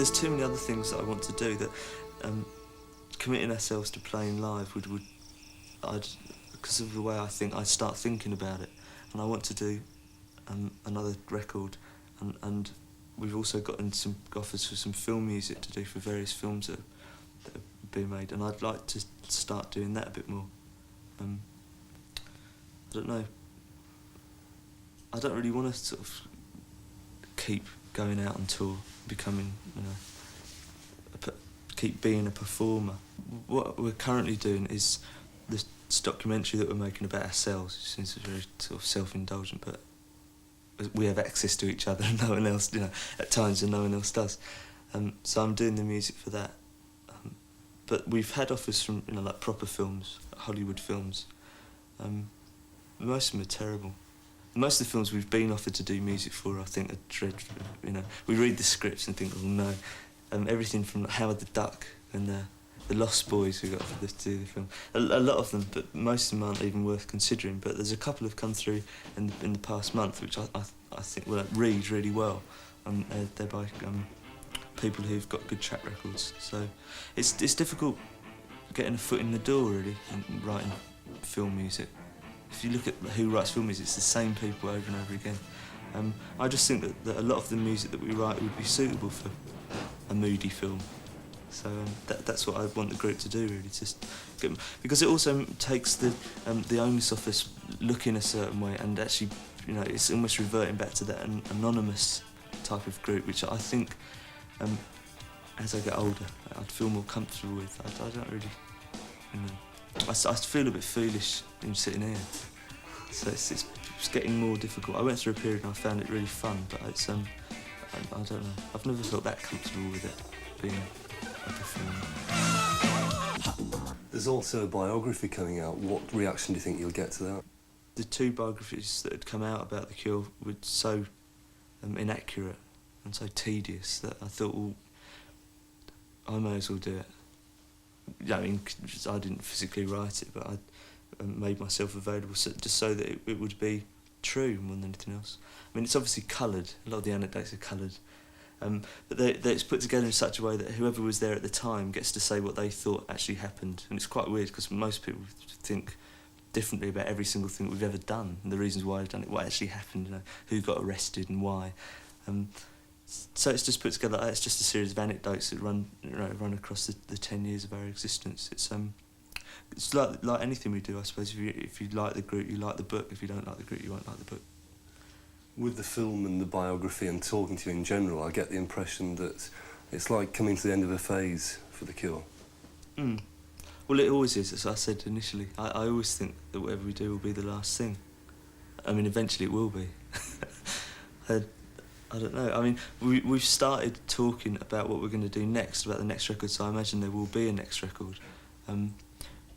there's too many other things that I want to do that committing ourselves to playing live because of the way I think, I'd start thinking about it. And I want to do another record, and we've also gotten some offers for some film music to do for various films that are being made, and I'd like to start doing that a bit more. I don't know. I don't really want to sort of keep going out on tour, becoming, keep being a performer. What we're currently doing is this documentary that we're making about ourselves. It seems very sort of self-indulgent, but we have access to each other and no one else, at times, and no one else does. So I'm doing the music for that. But we've had offers from, like proper films, Hollywood films. Most of them are terrible. Most of the films we've been offered to do music for, I think, are dreadful. We read the scripts and think, oh no. Everything from Howard the Duck and the Lost Boys who got offered to do the film. A lot of them, but most of them aren't even worth considering. But there's a couple have come through in the past month, which I think will read really well. They're by people who've got good track records. So it's difficult getting a foot in the door, really, and writing film music. If you look at who writes film music, it's the same people over and over again. I just think that a lot of the music that we write would be suitable for a moody film. So that's what I want the group to do, really, just because it also takes the onus off us looking a certain way, and actually, it's almost reverting back to that anonymous type of group, which I think, as I get older, I'd feel more comfortable with. I don't really, I feel a bit foolish in sitting here, so it's getting more difficult. I went through a period and I found it really fun, but it's I don't know. I've never felt that comfortable with it being a performer. There's also a biography coming out. What reaction do you think you'll get to that? The two biographies that had come out about The Cure were so inaccurate and so tedious that I thought, well, I may as well do it. I mean, I didn't physically write it, but I made myself available just so that it would be true more than anything else. I mean, it's obviously coloured. A lot of the anecdotes are coloured. But it's put together in such a way that whoever was there at the time gets to say what they thought actually happened. And it's quite weird because most people think differently about every single thing that we've ever done and the reasons why we've done it, what actually happened, who got arrested and why. So it's just put together. It's just a series of anecdotes that run across the 10 years of our existence. It's like anything we do, I suppose. If you like the group, you like the book. If you don't like the group, you won't like the book. With the film and the biography and talking to you in general, I get the impression that it's like coming to the end of a phase for The Cure. Well, it always is, as I said initially. I always think that whatever we do will be the last thing. I mean, eventually it will be. I don't know. I mean, we've started talking about what we're going to do next, about the next record, so I imagine there will be a next record.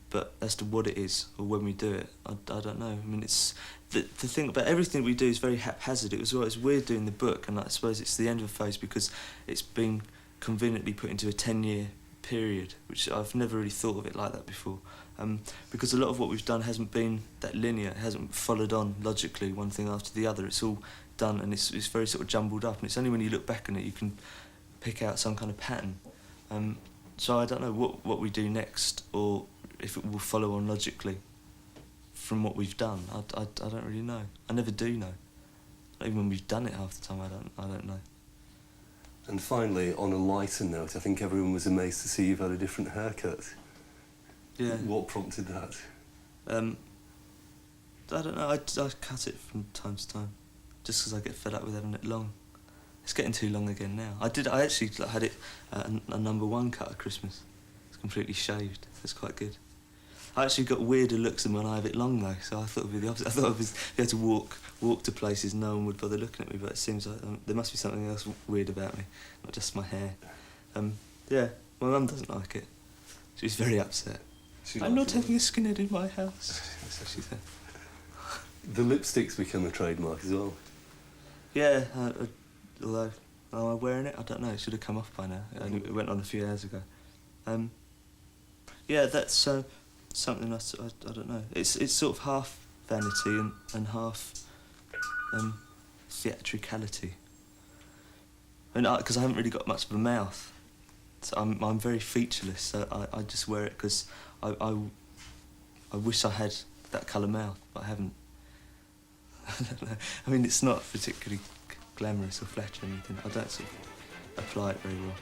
But as to what it is, or when we do it, I don't know. I mean, it's the thing about everything we do is very haphazard. It's weird doing the book, and I suppose it's the end of a phase because it's been conveniently put into a 10-year period, which I've never really thought of it like that before. Because a lot of what we've done hasn't been that linear. It hasn't followed on logically, one thing after the other. It's all done, and it's very sort of jumbled up, and it's only when you look back on it you can pick out some kind of pattern. So I don't know what we do next, or if it will follow on logically from what we've done. I don't really know. I never do know. Even when we've done it half the time, I don't know. And finally, on a lighter note, I think everyone was amazed to see you've had a different haircut. Yeah. What prompted that? I don't know. I cut it from time to time, just because I get fed up with having it long. It's getting too long again now. I actually had it a #1 cut at Christmas. It's completely shaved. It's quite good. I actually got weirder looks than when I have it long though, so I thought it would be the opposite. I thought I was had to walk to places no one would bother looking at me, but it seems like there must be something else weird about me, not just my hair. Yeah, my mum doesn't like it. She's very upset. I'm not having a skinhead in my house. That's what she said. The lipstick's become a trademark as well. Yeah, although, am I wearing it? I don't know, it should have come off by now. It went on a few hours ago. Yeah, that's something I don't know. It's sort of half vanity and half theatricality. because I haven't really got much of a mouth, so I'm very featureless. So I just wear it because I wish I had that colour mouth, but I haven't. I mean, it's not particularly glamorous or flattering or anything. I don't sort of apply it very well.